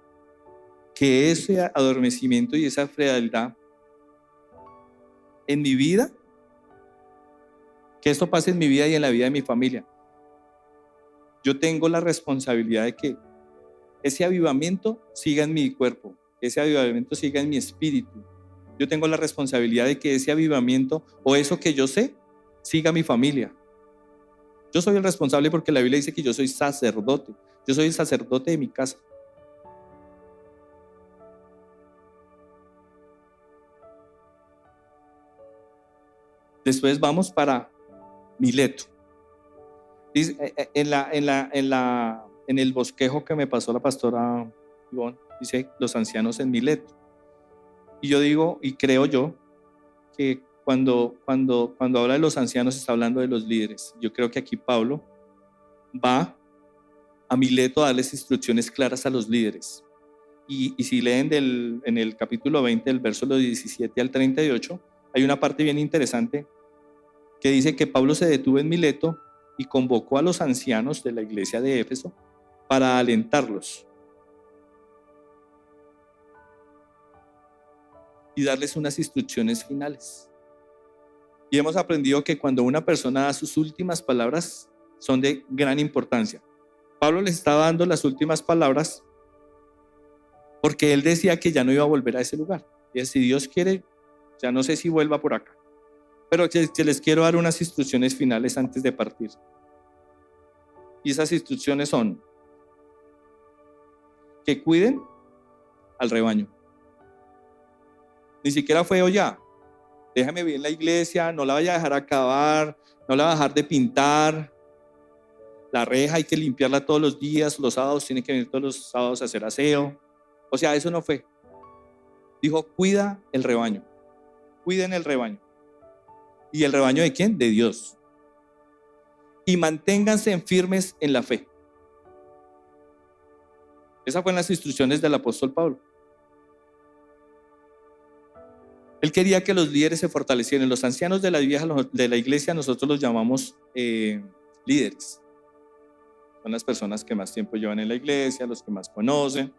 que ese adormecimiento y esa frialdad en mi vida, que esto pase en mi vida y en la vida de mi familia? Yo tengo la responsabilidad de que ese avivamiento siga en mi cuerpo, que ese avivamiento siga en mi espíritu. Yo tengo la responsabilidad de que ese avivamiento o eso que yo sé siga mi familia. Yo soy el responsable porque la Biblia dice que yo soy sacerdote. Yo soy el sacerdote de mi casa. Después vamos para Mileto. Dice, en el bosquejo que me pasó la pastora Ivonne, dice los ancianos en Mileto. Y yo digo, y creo yo, que cuando habla de los ancianos está hablando de los líderes. Yo creo que aquí Pablo va a Mileto a darles instrucciones claras a los líderes. Y si leen en el capítulo 20, del verso 17 al 38, hay una parte bien interesante que dice que Pablo se detuvo en Mileto y convocó a los ancianos de la iglesia de Éfeso para alentarlos y darles unas instrucciones finales. Y hemos aprendido que cuando una persona da sus últimas palabras son de gran importancia. Pablo les estaba dando las últimas palabras porque él decía que ya no iba a volver a ese lugar. Y si Dios quiere, ya no sé si vuelva por acá. Pero que les quiero dar unas instrucciones finales antes de partir. Y esas instrucciones son que cuiden al rebaño. Ni siquiera fue, oye, déjame bien la iglesia, no la vaya a dejar acabar, no la va a dejar de pintar. La reja hay que limpiarla todos los días, los sábados tiene que venir todos los sábados a hacer aseo. O sea, eso no fue. Dijo, cuida el rebaño. Cuiden el rebaño. ¿Y el rebaño de quién? De Dios. Y manténganse firmes en la fe. Esas fueron las instrucciones del apóstol Pablo. Él quería que los líderes se fortalecieran. Los ancianos de la iglesia nosotros los llamamos líderes. Son las personas que más tiempo llevan en la iglesia, los que más conocen.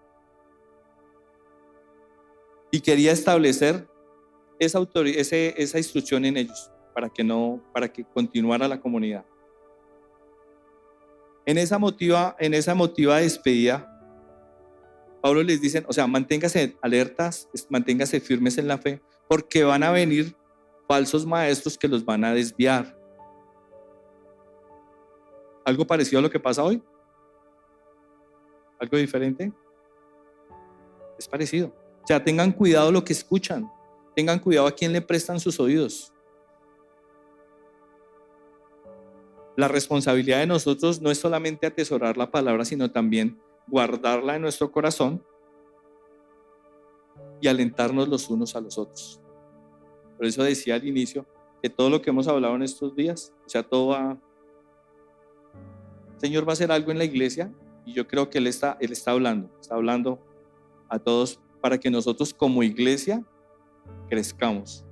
Y quería establecer esa instrucción en ellos para que continuara la comunidad. En esa emotiva despedida, Pablo les dice, o sea, manténgase alertas, manténgase firmes en la fe, porque van a venir falsos maestros que los van a desviar. ¿Algo parecido a lo que pasa hoy? ¿Algo diferente? Es parecido. O sea, tengan cuidado lo que escuchan. Tengan cuidado a quién le prestan sus oídos. La responsabilidad de nosotros no es solamente atesorar la palabra, sino también guardarla en nuestro corazón y alentarnos los unos a los otros. Por eso decía al inicio que todo lo que hemos hablado en estos días, o sea, todo va, el Señor va a hacer algo en la iglesia y yo creo que Él está hablando a todos para que nosotros como iglesia crezcamos.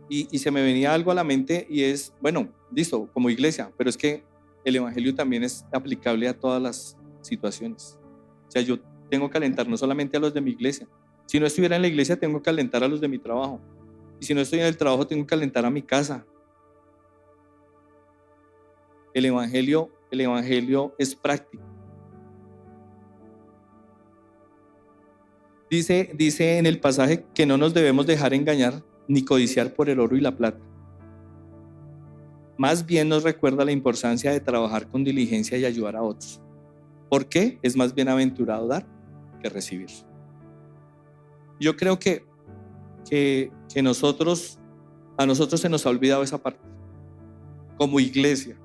Y se me venía algo a la mente y es, bueno, listo, como iglesia, pero es que el evangelio también es aplicable a todas las situaciones. O sea, yo tengo que alentar no solamente a los de mi iglesia. Si no estuviera en la iglesia, tengo que alentar a los de mi trabajo. Y si no estoy en el trabajo, tengo que alentar a mi casa. El evangelio es práctico. Dice en el pasaje que no nos debemos dejar engañar ni codiciar por el oro y la plata. Más bien nos recuerda la importancia de trabajar con diligencia y ayudar a otros. ¿Por qué? Es más bienaventurado dar que recibir. Yo creo que a nosotros se nos ha olvidado esa parte. Como iglesia,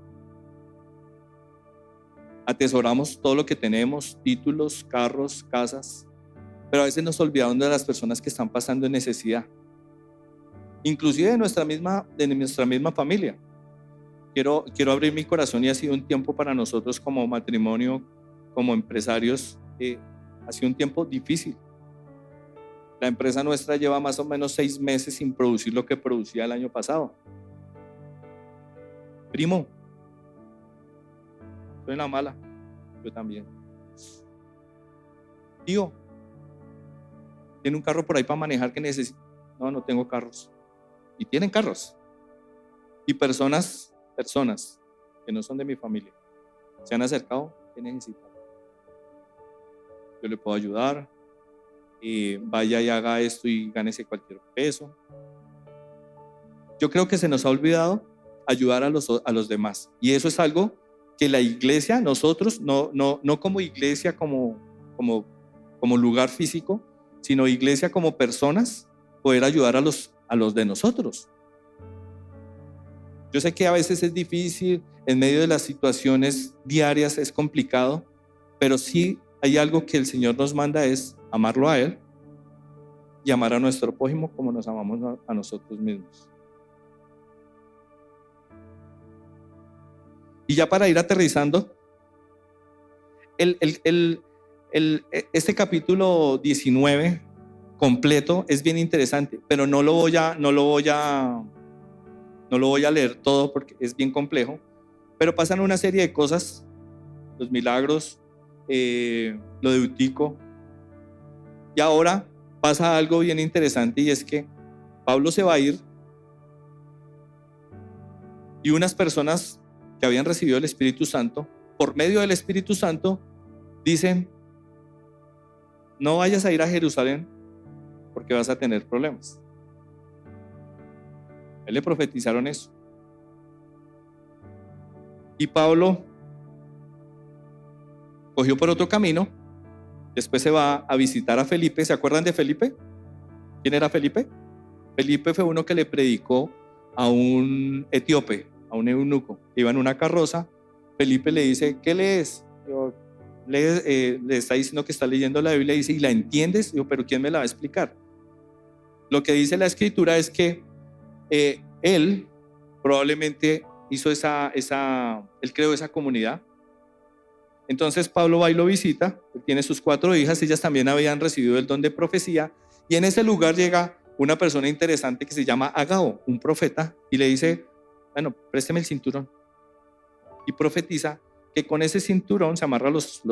atesoramos todo lo que tenemos, títulos, carros, casas, pero a veces nos olvidamos de las personas que están pasando en necesidad, inclusive de nuestra misma familia. Quiero abrir mi corazón y ha sido un tiempo para nosotros como matrimonio, como empresarios, ha sido un tiempo difícil. La empresa nuestra lleva más o menos 6 meses sin producir lo que producía el año pasado. Primo, soy la mala, yo también. Tío, ¿tiene un carro por ahí para manejar que necesito? No tengo carros. Y tienen carros. Y personas que no son de mi familia se han acercado, ¿qué necesitan? Yo le puedo ayudar, vaya y haga esto y gánese cualquier peso. Yo creo que se nos ha olvidado ayudar a los demás, y eso es algo que la iglesia, nosotros, no como iglesia, como lugar físico, sino iglesia como personas, poder ayudar a los de nosotros. Yo sé que a veces es difícil, en medio de las situaciones diarias es complicado, pero sí hay algo que el Señor nos manda, es amarlo a Él y amar a nuestro prójimo como nos amamos a nosotros mismos. Y ya para ir aterrizando, este capítulo 19 completo es bien interesante, pero no lo voy a leer todo porque es bien complejo, pero pasan una serie de cosas, los milagros, lo de Eutico, y ahora pasa algo bien interesante, y es que Pablo se va a ir y unas personas que habían recibido el Espíritu Santo, por medio del Espíritu Santo, dicen: no vayas a ir a Jerusalén porque vas a tener problemas. A él le profetizaron eso. Y Pablo cogió por otro camino, después se va a visitar a Felipe. ¿Se acuerdan de Felipe? ¿Quién era Felipe? Felipe fue uno que le predicó a un etíope, a un eunuco, que iba en una carroza. Felipe le dice: ¿qué lees? Le está diciendo que está leyendo la Biblia, y dice: ¿y la entiendes? Digo: pero ¿quién me la va a explicar? Lo que dice la escritura es que él probablemente hizo él creó esa comunidad. Entonces Pablo va y lo visita. Él tiene sus 4 hijas, ellas también habían recibido el don de profecía, y en ese lugar llega una persona interesante que se llama Agabo, un profeta, y le dice: bueno, présteme el cinturón. Y profetiza que con ese cinturón, se amarra los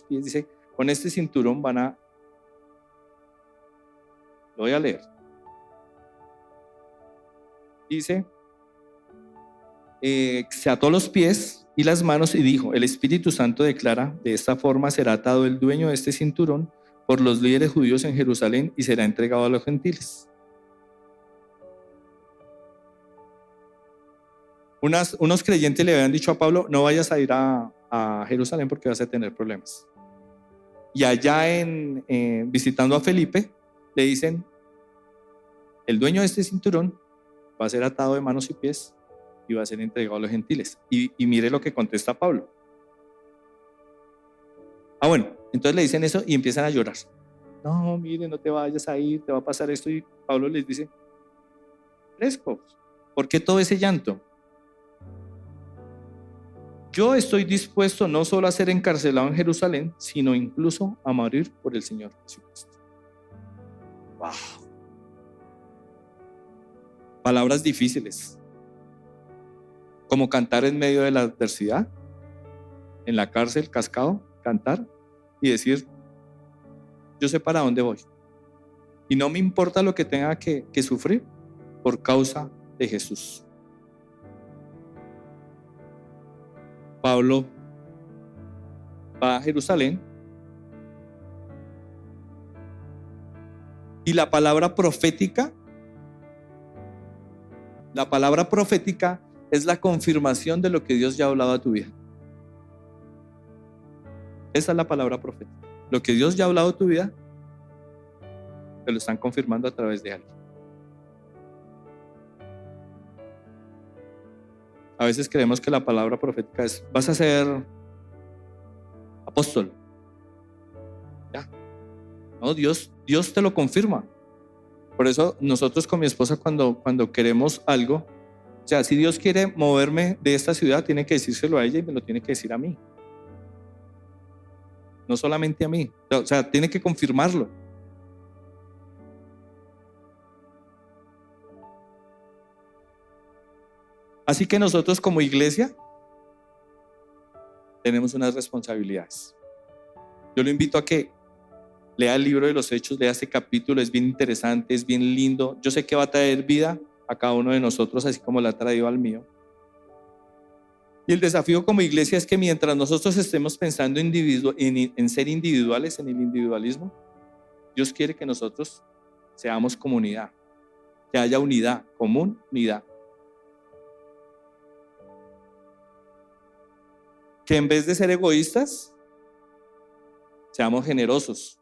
pies, dice: con este cinturón lo voy a leer. Dice: se ató los pies y las manos y dijo: el Espíritu Santo declara, de esta forma será atado el dueño de este cinturón por los líderes judíos en Jerusalén y será entregado a los gentiles. Unos creyentes le habían dicho a Pablo: no vayas a ir a Jerusalén porque vas a tener problemas. Y allá visitando a Felipe, le dicen: el dueño de este cinturón va a ser atado de manos y pies y va a ser entregado a los gentiles. Y mire lo que contesta Pablo. Bueno, entonces le dicen eso y empiezan a llorar. No, mire, no te vayas a ir, te va a pasar esto. Y Pablo les dice: frescos. ¿Por qué todo ese llanto? Yo estoy dispuesto no solo a ser encarcelado en Jerusalén, sino incluso a morir por el Señor Jesucristo. Wow. Palabras difíciles, como cantar en medio de la adversidad, en la cárcel, cascado, cantar y decir, yo sé para dónde voy. Y no me importa lo que tenga que sufrir por causa de Jesús. Pablo va a Jerusalén y la palabra profética es la confirmación de lo que Dios ya ha hablado a tu vida. Esa es la palabra profética. Lo que Dios ya ha hablado a tu vida, te lo están confirmando a través de alguien. A veces creemos que la palabra profética es, vas a ser apóstol. Ya. No, Dios te lo confirma. Por eso nosotros con mi esposa cuando queremos algo, o sea, si Dios quiere moverme de esta ciudad, tiene que decírselo a ella y me lo tiene que decir a mí. No solamente a mí. O sea, tiene que confirmarlo. Así que nosotros como iglesia tenemos unas responsabilidades. Yo lo invito a que lea el libro de los Hechos, lea este capítulo, es bien interesante, es bien lindo. Yo sé que va a traer vida a cada uno de nosotros, así como la ha traído al mío. Y el desafío como iglesia es que mientras nosotros estemos pensando en ser individuales, en el individualismo, Dios quiere que nosotros seamos comunidad, que haya unidad, unidad. Que en vez de ser egoístas, seamos generosos.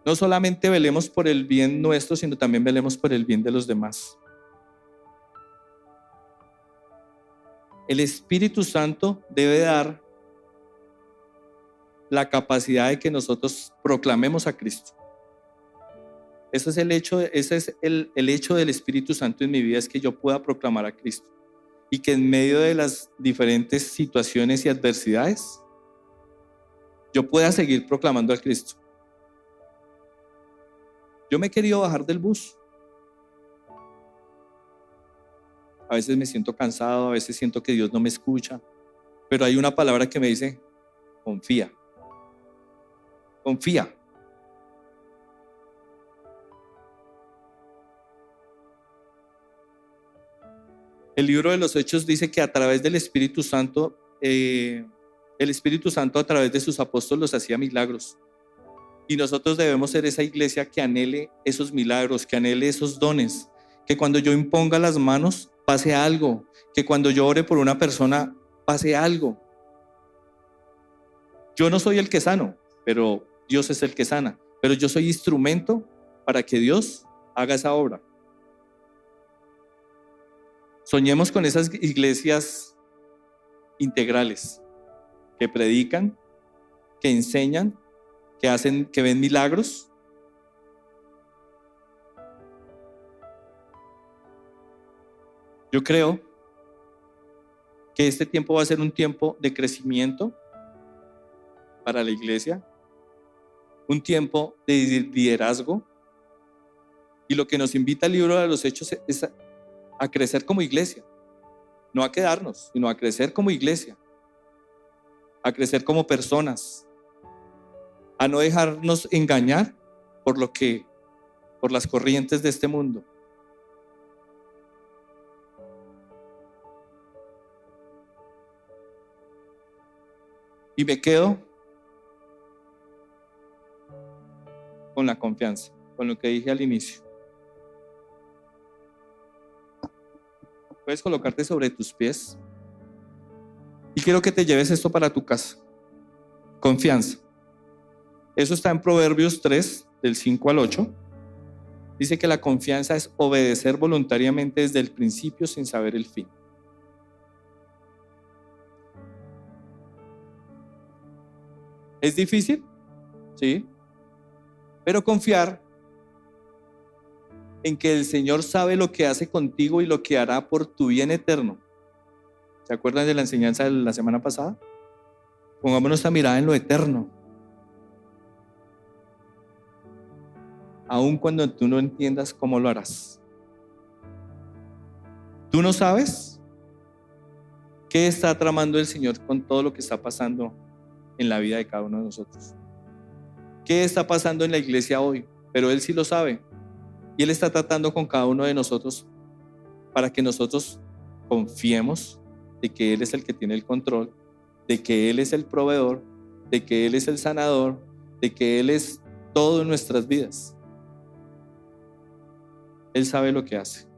No solamente velemos por el bien nuestro, sino también velemos por el bien de los demás. El Espíritu Santo debe dar la capacidad de que nosotros proclamemos a Cristo. Ese es el hecho del Espíritu Santo en mi vida, es que yo pueda proclamar a Cristo. Y que en medio de las diferentes situaciones y adversidades, yo pueda seguir proclamando al Cristo. Yo me he querido bajar del bus. A veces me siento cansado, a veces siento que Dios no me escucha, pero hay una palabra que me dice, confía. Confía. El libro de los Hechos dice que a través del Espíritu Santo, el Espíritu Santo a través de sus apóstoles hacía milagros. Y nosotros debemos ser esa iglesia que anhele esos milagros, que anhele esos dones, que cuando yo imponga las manos pase algo, que cuando yo ore por una persona pase algo. Yo no soy el que sano, pero Dios es el que sana. Pero yo soy instrumento para que Dios haga esa obra. Soñemos con esas iglesias integrales que predican, que enseñan, que ven milagros. Yo creo que este tiempo va a ser un tiempo de crecimiento para la iglesia, un tiempo de liderazgo, y lo que nos invita el libro de los Hechos es a crecer como iglesia, no a quedarnos, sino a crecer como iglesia, a crecer como personas, a no dejarnos engañar por las corrientes de este mundo. Y me quedo con la confianza, con lo que dije al inicio. Puedes colocarte sobre tus pies y quiero que te lleves esto para tu casa. Confianza. Eso está en Proverbios 3, del 5 al 8. Dice que la confianza es obedecer voluntariamente desde el principio sin saber el fin. ¿Es difícil? Sí. Pero confiar en que el Señor sabe lo que hace contigo y lo que hará por tu bien eterno. ¿Se acuerdan de la enseñanza de la semana pasada? Pongamos nuestra mirada en lo eterno. Aun cuando tú no entiendas cómo lo harás. ¿Tú no sabes qué está tramando el Señor con todo lo que está pasando en la vida de cada uno de nosotros? ¿Qué está pasando en la iglesia hoy? Pero Él sí lo sabe. Y Él está tratando con cada uno de nosotros para que nosotros confiemos de que Él es el que tiene el control, de que Él es el proveedor, de que Él es el sanador, de que Él es todo en nuestras vidas. Él sabe lo que hace.